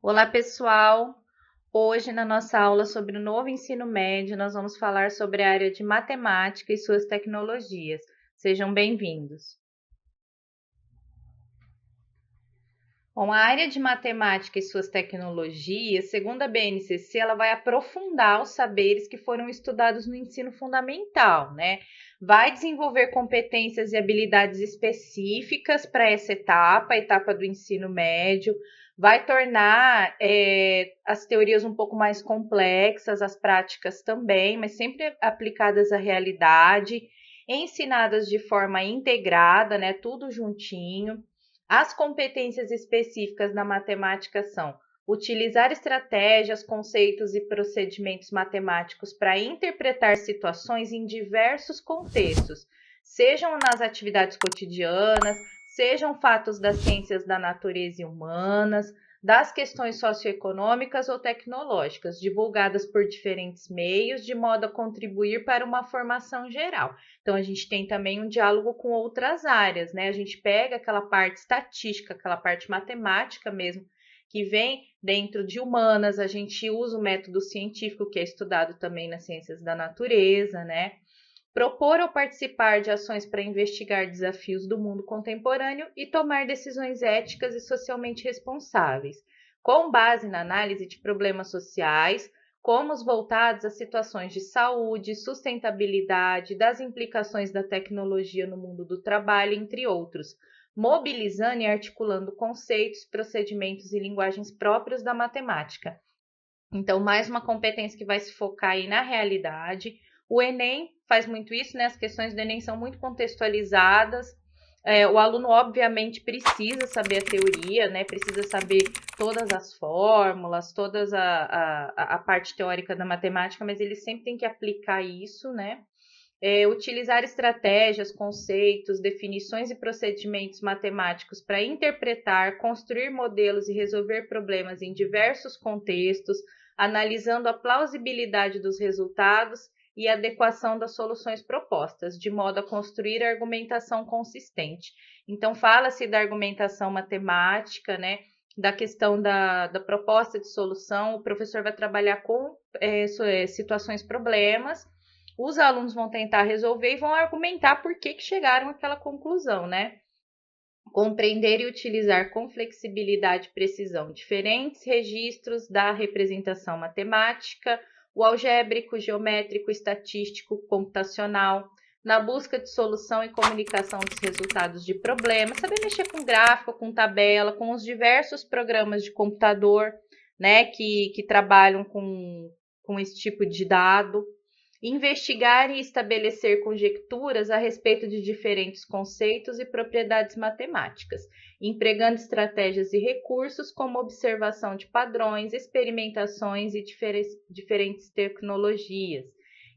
Olá, pessoal! Hoje, na nossa aula sobre o novo ensino médio, nós vamos falar sobre a área de matemática e suas tecnologias. Sejam bem-vindos. Bom, a área de matemática e suas tecnologias, segundo a BNCC, ela vai aprofundar os saberes que foram estudados no ensino fundamental, né? Vai desenvolver competências e habilidades específicas para essa etapa, a etapa do ensino médio, vai tornar as teorias um pouco mais complexas, as práticas também, mas sempre aplicadas à realidade, ensinadas de forma integrada, né? Tudo juntinho. As competências específicas da matemática são utilizar estratégias, conceitos e procedimentos matemáticos para interpretar situações em diversos contextos, sejam nas atividades cotidianas, sejam fatos das ciências da natureza e humanas, das questões socioeconômicas ou tecnológicas, divulgadas por diferentes meios, de modo a contribuir para uma formação geral. Então, a gente tem também um diálogo com outras áreas, né? A gente pega aquela parte estatística, aquela parte matemática mesmo, que vem dentro de humanas, a gente usa o método científico, que é estudado também nas ciências da natureza, né? Propor ou participar de ações para investigar desafios do mundo contemporâneo e tomar decisões éticas e socialmente responsáveis, com base na análise de problemas sociais, como os voltados a situações de saúde, sustentabilidade, das implicações da tecnologia no mundo do trabalho, entre outros, mobilizando e articulando conceitos, procedimentos e linguagens próprios da matemática. Então, mais uma competência que vai se focar aí na realidade. O Enem faz muito isso, né? As questões do Enem são muito contextualizadas. O aluno, obviamente, precisa saber a teoria, né? Precisa saber todas as fórmulas, todas a parte teórica da matemática, mas ele sempre tem que aplicar isso, né? Utilizar estratégias, conceitos, definições e procedimentos matemáticos para interpretar, construir modelos e resolver problemas em diversos contextos, analisando a plausibilidade dos resultados e a adequação das soluções propostas, de modo a construir argumentação consistente. Então, fala-se da argumentação matemática, né? Da questão da proposta de solução, o professor vai trabalhar com situações, problemas, os alunos vão tentar resolver e vão argumentar por que chegaram àquela conclusão, né? Compreender e utilizar com flexibilidade e precisão diferentes registros da representação matemática, o algébrico, geométrico, estatístico, computacional, na busca de solução e comunicação dos resultados de problemas, saber mexer com gráfico, com tabela, com os diversos programas de computador, né, que trabalham com esse tipo de dado. Investigar e estabelecer conjecturas a respeito de diferentes conceitos e propriedades matemáticas, empregando estratégias e recursos como observação de padrões, experimentações e diferentes tecnologias,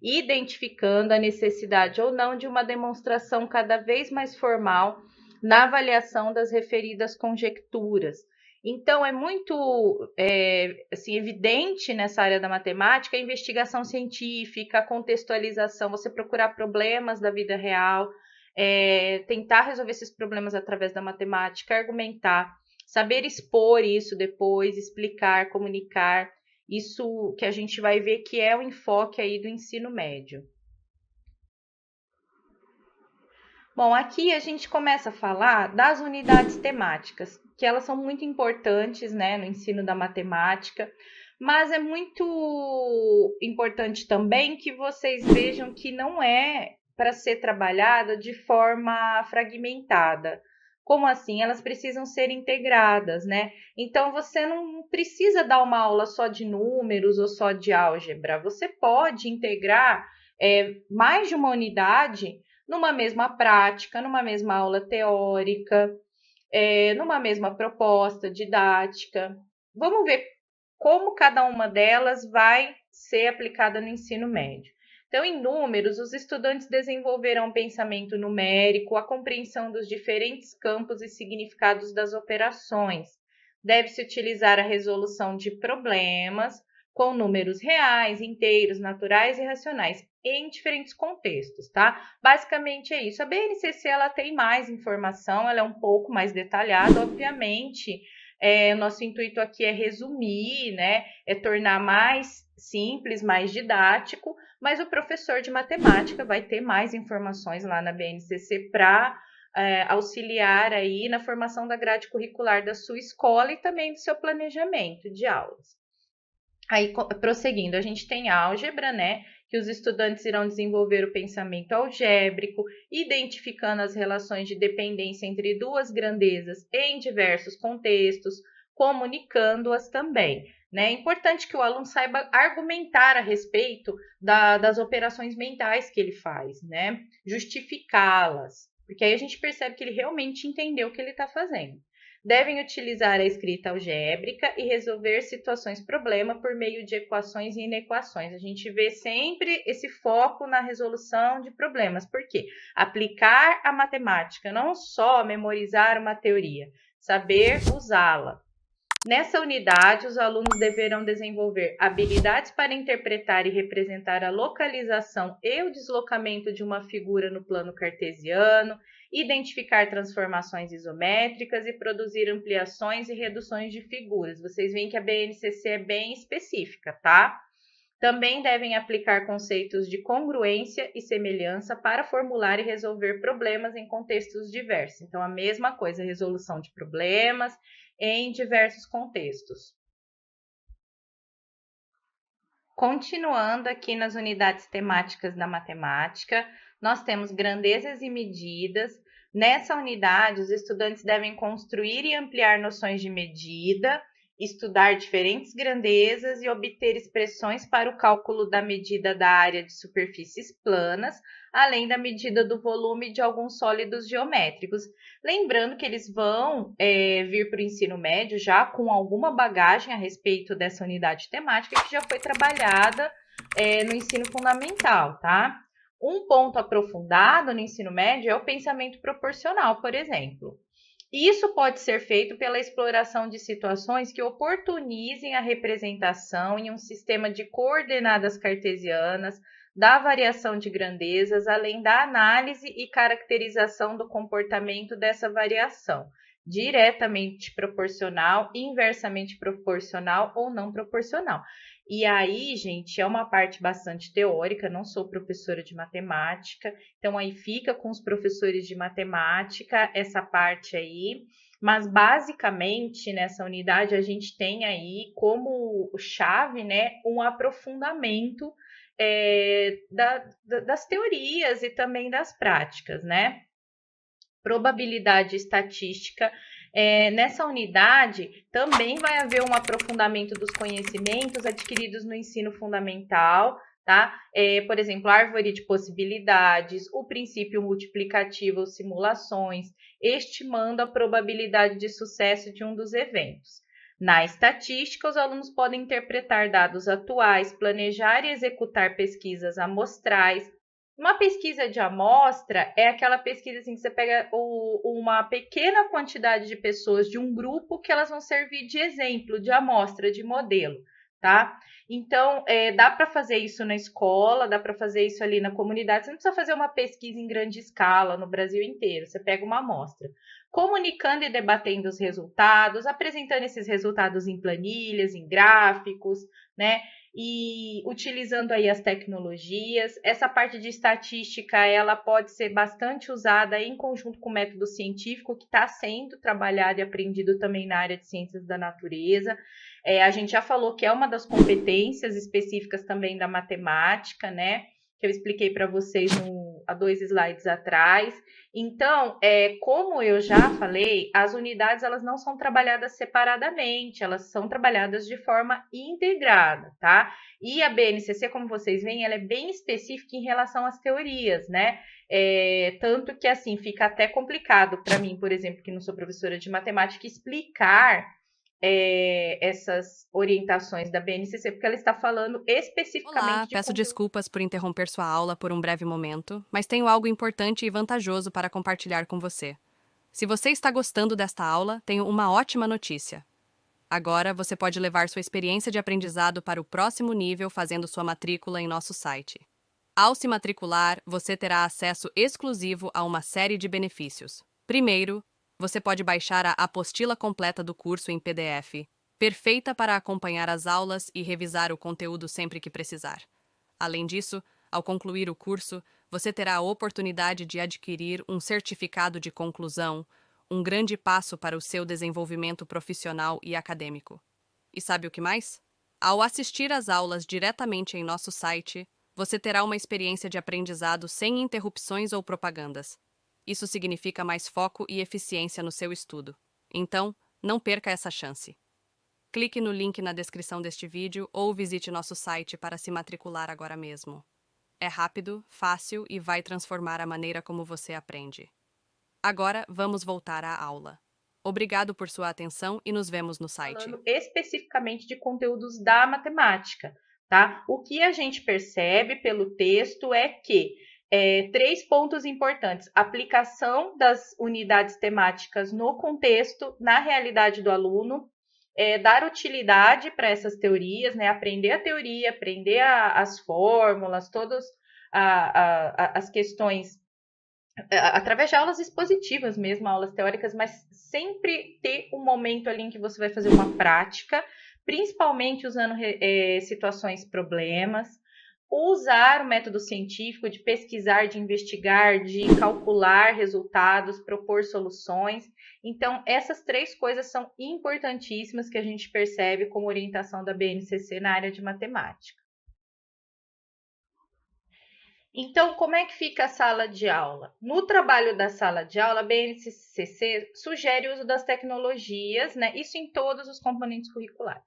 identificando a necessidade ou não de uma demonstração cada vez mais formal na avaliação das referidas conjecturas. Então, é muito assim, evidente nessa área da matemática a investigação científica, a contextualização, você procurar problemas da vida real, tentar resolver esses problemas através da matemática, argumentar, saber expor isso depois, explicar, comunicar, isso que a gente vai ver que é o enfoque aí do ensino médio. Bom, aqui a gente começa a falar das unidades temáticas, que elas são muito importantes, né, no ensino da matemática, mas é muito importante também que vocês vejam que não é para ser trabalhada de forma fragmentada. Como assim? Elas precisam ser integradas, né? Então você não precisa dar uma aula só de números ou só de álgebra. Você pode integrar mais de uma unidade numa mesma prática, numa mesma aula teórica, numa mesma proposta didática. Vamos ver como cada uma delas vai ser aplicada no ensino médio. Então, em números, os estudantes desenvolverão pensamento numérico, a compreensão dos diferentes campos e significados das operações. Deve-se utilizar a resolução de problemas com números reais, inteiros, naturais e racionais, em diferentes contextos, tá? Basicamente é isso. A BNCC ela tem mais informação, ela é um pouco mais detalhada, obviamente. Nosso intuito aqui é resumir, né? É tornar mais simples, mais didático, mas o professor de matemática vai ter mais informações lá na BNCC para auxiliar aí na formação da grade curricular da sua escola e também do seu planejamento de aulas. Aí, prosseguindo, a gente tem álgebra, né? Que os estudantes irão desenvolver o pensamento algébrico, identificando as relações de dependência entre duas grandezas em diversos contextos, comunicando-as também. Né? É importante que o aluno saiba argumentar a respeito das operações mentais que ele faz, né? Justificá-las, porque aí a gente percebe que ele realmente entendeu o que ele está fazendo. Devem utilizar a escrita algébrica e resolver situações-problema por meio de equações e inequações. A gente vê sempre esse foco na resolução de problemas. Por quê? Aplicar a matemática, não só memorizar uma teoria, saber usá-la. Nessa unidade, os alunos deverão desenvolver habilidades para interpretar e representar a localização e o deslocamento de uma figura no plano cartesiano, identificar transformações isométricas e produzir ampliações e reduções de figuras. Vocês veem que a BNCC é bem específica, tá? Também devem aplicar conceitos de congruência e semelhança para formular e resolver problemas em contextos diversos. Então, a mesma coisa, resolução de problemas em diversos contextos. Continuando aqui nas unidades temáticas da matemática, nós temos grandezas e medidas. Nessa unidade, os estudantes devem construir e ampliar noções de medida, estudar diferentes grandezas e obter expressões para o cálculo da medida da área de superfícies planas, além da medida do volume de alguns sólidos geométricos. Lembrando que eles vão vir para o ensino médio já com alguma bagagem a respeito dessa unidade temática que já foi trabalhada no ensino fundamental, tá? Um ponto aprofundado no ensino médio é o pensamento proporcional, por exemplo. Isso pode ser feito pela exploração de situações que oportunizem a representação em um sistema de coordenadas cartesianas, da variação de grandezas, além da análise e caracterização do comportamento dessa variação, diretamente proporcional, inversamente proporcional ou não proporcional. E aí, gente, é uma parte bastante teórica, não sou professora de matemática, então aí fica com os professores de matemática essa parte aí, mas basicamente nessa unidade a gente tem aí como chave, né, um aprofundamento das teorias e também das práticas, né? Probabilidade estatística. Nessa unidade também vai haver um aprofundamento dos conhecimentos adquiridos no ensino fundamental, tá? Por exemplo, a árvore de possibilidades, o princípio multiplicativo, simulações, estimando a probabilidade de sucesso de um dos eventos. Na estatística, os alunos podem interpretar dados atuais, planejar e executar pesquisas amostrais. Uma pesquisa de amostra é aquela pesquisa assim, que você pega uma pequena quantidade de pessoas de um grupo que elas vão servir de exemplo, de amostra, de modelo, tá? Então, dá para fazer isso na escola, dá para fazer isso ali na comunidade. Você não precisa fazer uma pesquisa em grande escala no Brasil inteiro, você pega uma amostra. Comunicando e debatendo os resultados, apresentando esses resultados em planilhas, em gráficos, né? E utilizando aí as tecnologias. Essa parte de estatística, ela pode ser bastante usada em conjunto com o método científico, que está sendo trabalhado e aprendido também na área de ciências da natureza. A gente já falou que é uma das competências específicas também da matemática, né? Que eu expliquei para vocês há 2 slides atrás. Então, como eu já falei, as unidades elas não são trabalhadas separadamente, elas são trabalhadas de forma integrada, tá? E a BNCC, como vocês veem, ela é bem específica em relação às teorias, né? Tanto que, assim, fica até complicado para mim, por exemplo, que não sou professora de matemática, explicar essas orientações da BNCC, porque ela está falando especificamente Olá, de peço conteúdo. desculpas por interromper sua aula por um breve momento, mas tenho algo importante e vantajoso para compartilhar com você. Se você está gostando desta aula, tenho uma ótima notícia. Agora você pode levar sua experiência de aprendizado para o próximo nível fazendo sua matrícula em nosso site. Ao se matricular, você terá acesso exclusivo a uma série de benefícios. Primeiro, Você pode baixar a apostila completa do curso em PDF, perfeita para acompanhar as aulas e revisar o conteúdo sempre que precisar. Além disso, ao concluir o curso, você terá a oportunidade de adquirir um certificado de conclusão, um grande passo para o seu desenvolvimento profissional e acadêmico. E sabe o que mais? Ao assistir às aulas diretamente em nosso site, você terá uma experiência de aprendizado sem interrupções ou propagandas. Isso significa mais foco e eficiência no seu estudo. Então, não perca essa chance. Clique no link na descrição deste vídeo ou visite nosso site para se matricular agora mesmo. É rápido, fácil e vai transformar a maneira como você aprende. Agora, vamos voltar à aula. Obrigado por sua atenção e nos vemos no site. Falando especificamente de conteúdos da matemática, tá? O que a gente percebe pelo texto é que três pontos importantes: aplicação das unidades temáticas no contexto, na realidade do aluno, dar utilidade para essas teorias, né? Aprender a teoria, aprender as fórmulas, todas as questões através de aulas expositivas mesmo, aulas teóricas, mas sempre ter um momento ali em que você vai fazer uma prática, principalmente usando situações problemas, usar o método científico de pesquisar, de investigar, de calcular resultados, propor soluções. Então, essas três coisas são importantíssimas que a gente percebe como orientação da BNCC na área de matemática. Então, como é que fica a sala de aula? No trabalho da sala de aula, a BNCC sugere o uso das tecnologias, né? Isso em todos os componentes curriculares.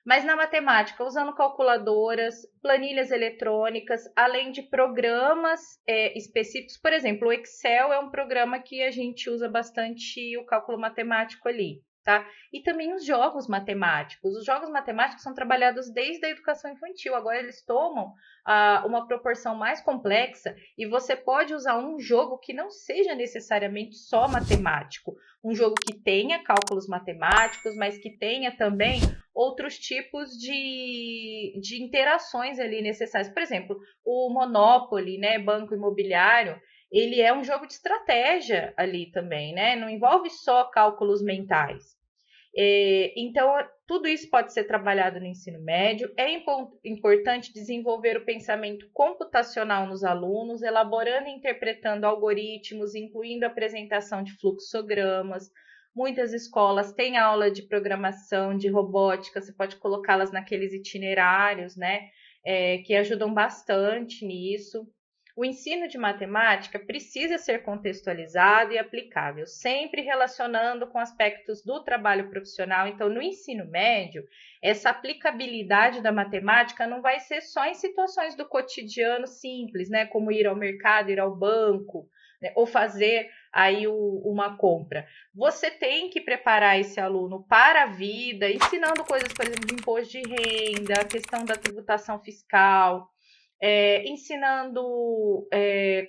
Mas na matemática, usando calculadoras, planilhas eletrônicas, além de programas específicos. Por exemplo, o Excel é um programa que a gente usa bastante o cálculo matemático ali. Tá? E também os jogos matemáticos. Os jogos matemáticos são trabalhados desde a educação infantil. Agora eles tomam uma proporção mais complexa e você pode usar um jogo que não seja necessariamente só matemático. Um jogo que tenha cálculos matemáticos, mas que tenha também outros tipos de interações ali necessárias. Por exemplo, o Monopoly, né, Banco Imobiliário, ele é um jogo de estratégia ali também, né? Não envolve só cálculos mentais. Então, tudo isso pode ser trabalhado no ensino médio. É importante desenvolver o pensamento computacional nos alunos, elaborando e interpretando algoritmos, incluindo a apresentação de fluxogramas. Muitas escolas têm aula de programação, de robótica, você pode colocá-las naqueles itinerários, né? Que ajudam bastante nisso. O ensino de matemática precisa ser contextualizado e aplicável, sempre relacionando com aspectos do trabalho profissional. Então, no ensino médio, essa aplicabilidade da matemática não vai ser só em situações do cotidiano simples, né? Como ir ao mercado, ir ao banco, né? Ou fazer aí uma compra. Você tem que preparar esse aluno para a vida, ensinando coisas, por exemplo, de imposto de renda, a questão da tributação fiscal, ensinando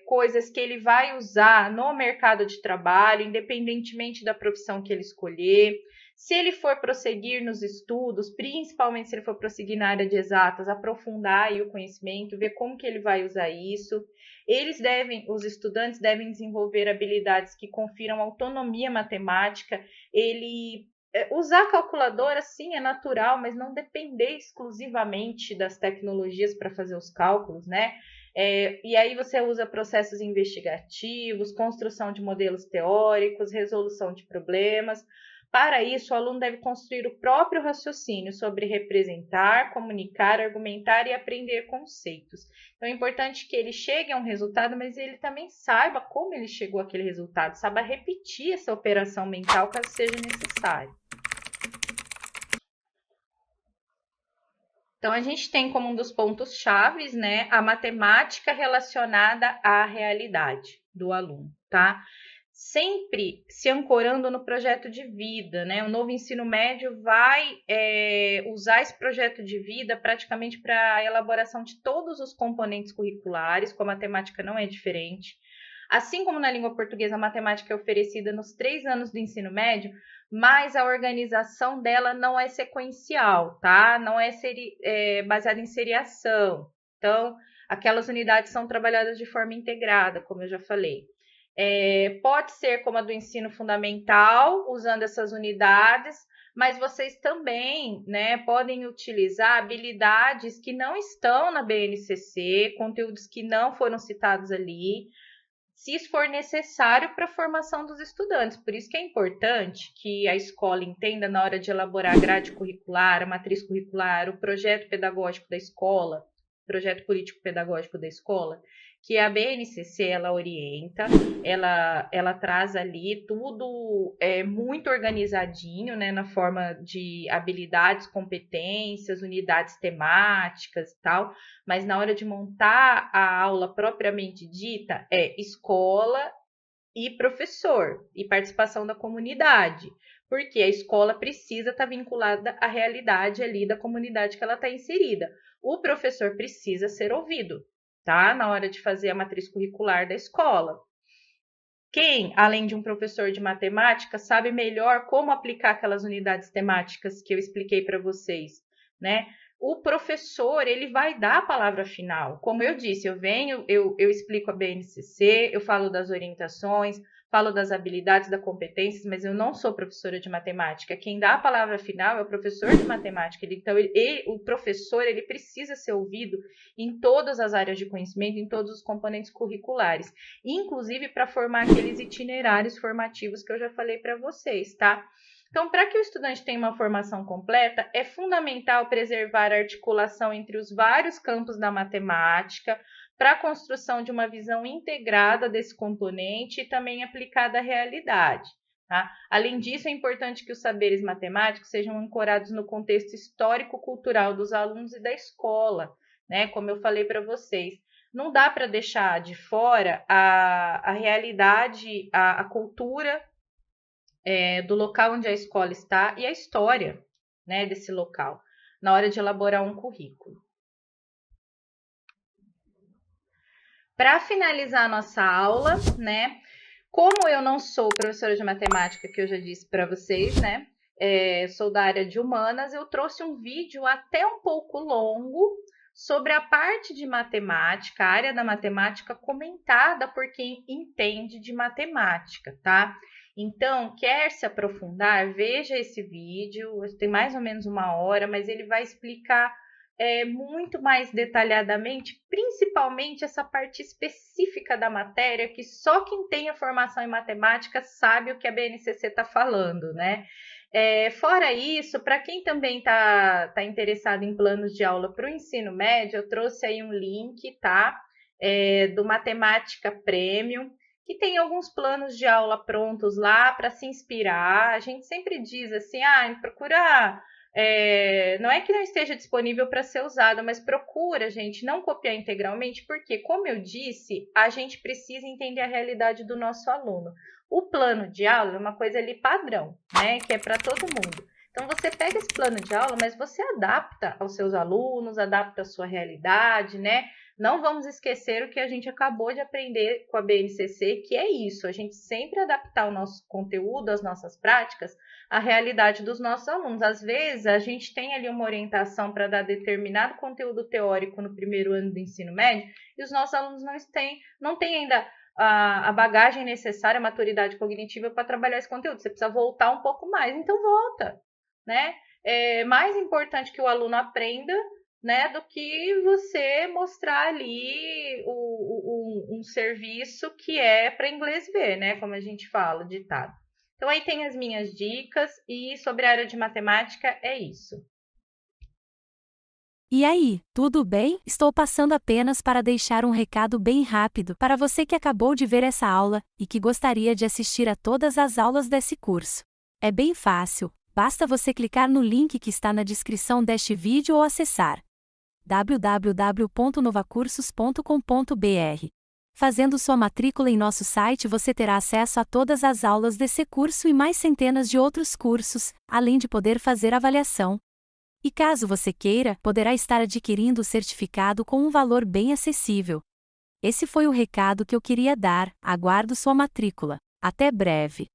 coisas que ele vai usar no mercado de trabalho, independentemente da profissão que ele escolher. Se ele for prosseguir nos estudos, principalmente se ele for prosseguir na área de exatas, aprofundar aí o conhecimento, ver como que ele vai usar isso. Os estudantes devem desenvolver habilidades que confiram autonomia matemática. Usar a calculadora, sim, é natural, mas não depender exclusivamente das tecnologias para fazer os cálculos, né? E aí você usa processos investigativos, construção de modelos teóricos, resolução de problemas. Para isso, o aluno deve construir o próprio raciocínio sobre representar, comunicar, argumentar e aprender conceitos. Então, é importante que ele chegue a um resultado, mas ele também saiba como ele chegou àquele resultado, saiba repetir essa operação mental caso seja necessário. Então, a gente tem como um dos pontos chaves, né, a matemática relacionada à realidade do aluno, tá? Sempre se ancorando no projeto de vida, né? O novo ensino médio vai usar esse projeto de vida praticamente para a elaboração de todos os componentes curriculares, como a matemática não é diferente. Assim como na língua portuguesa, a matemática é oferecida nos 3 anos do ensino médio, mas a organização dela não é sequencial, tá? Não é baseada em seriação. Então, aquelas unidades são trabalhadas de forma integrada, como eu já falei. Pode ser como a do ensino fundamental, usando essas unidades, mas vocês também, né, podem utilizar habilidades que não estão na BNCC, conteúdos que não foram citados ali, se isso for necessário para a formação dos estudantes. Por isso que é importante que a escola entenda, na hora de elaborar a grade curricular, a matriz curricular, o projeto pedagógico da escola, projeto político-pedagógico da escola, que a BNCC, ela orienta, ela traz ali tudo muito organizadinho, né, na forma de habilidades, competências, unidades temáticas e tal, mas na hora de montar a aula propriamente dita, é escola e professor, e participação da comunidade, porque a escola precisa estar vinculada à realidade ali da comunidade que ela está inserida. O professor precisa ser ouvido, tá? Na hora de fazer a matriz curricular da escola. Quem, além de um professor de matemática, sabe melhor como aplicar aquelas unidades temáticas que eu expliquei para vocês, né? O professor, ele vai dar a palavra final. Como eu disse, eu explico a BNCC, eu falo das orientações, falo das habilidades, das competências, mas eu não sou professora de matemática. Quem dá a palavra final é o professor de matemática. Então, o professor, ele precisa ser ouvido em todas as áreas de conhecimento, em todos os componentes curriculares, inclusive para formar aqueles itinerários formativos que eu já falei para vocês, tá? Então, para que o estudante tenha uma formação completa, é fundamental preservar a articulação entre os vários campos da matemática, para a construção de uma visão integrada desse componente e também aplicada à realidade. Tá? Além disso, é importante que os saberes matemáticos sejam ancorados no contexto histórico-cultural dos alunos e da escola, né? Como eu falei para vocês. Não dá para deixar de fora a realidade, a cultura do local onde a escola está e a história, né, desse local, na hora de elaborar um currículo. Para finalizar a nossa aula, né, como eu não sou professora de matemática, que eu já disse para vocês, né, sou da área de humanas, eu trouxe um vídeo até um pouco longo sobre a parte de matemática, a área da matemática comentada por quem entende de matemática, tá? Então, quer se aprofundar, veja esse vídeo, tem mais ou menos 1 hora, mas ele vai explicar muito mais detalhadamente, principalmente essa parte específica da matéria, que só quem tem a formação em matemática sabe o que a BNCC está falando, né? Fora isso, para quem também está interessado em planos de aula para o ensino médio, eu trouxe aí um link, tá? Do Matemática Premium, que tem alguns planos de aula prontos lá para se inspirar. A gente sempre diz assim, procura... não é que não esteja disponível para ser usado, mas procura, gente, não copiar integralmente, porque, como eu disse, a gente precisa entender a realidade do nosso aluno. O plano de aula é uma coisa ali padrão, né, que é para todo mundo. Então, você pega esse plano de aula, mas você adapta aos seus alunos, adapta à sua realidade, né? Não vamos esquecer o que a gente acabou de aprender com a BNCC, que é isso, a gente sempre adaptar o nosso conteúdo, as nossas práticas, à realidade dos nossos alunos. Às vezes, a gente tem ali uma orientação para dar determinado conteúdo teórico no primeiro ano do ensino médio, e os nossos alunos não têm ainda a bagagem necessária, a maturidade cognitiva para trabalhar esse conteúdo. Você precisa voltar um pouco mais, então volta, né? É mais importante que o aluno aprenda, né, do que você mostrar ali um serviço que é para inglês ver, né, como a gente fala, ditado. Então, aí tem as minhas dicas, e sobre a área de matemática é isso. E aí, tudo bem? Estou passando apenas para deixar um recado bem rápido para você que acabou de ver essa aula e que gostaria de assistir a todas as aulas desse curso. É bem fácil, basta você clicar no link que está na descrição deste vídeo ou acessar www.novacursos.com.br. Fazendo sua matrícula em nosso site, você terá acesso a todas as aulas desse curso e mais centenas de outros cursos, além de poder fazer avaliação. E caso você queira, poderá estar adquirindo o certificado com um valor bem acessível. Esse foi o recado que eu queria dar, aguardo sua matrícula. Até breve!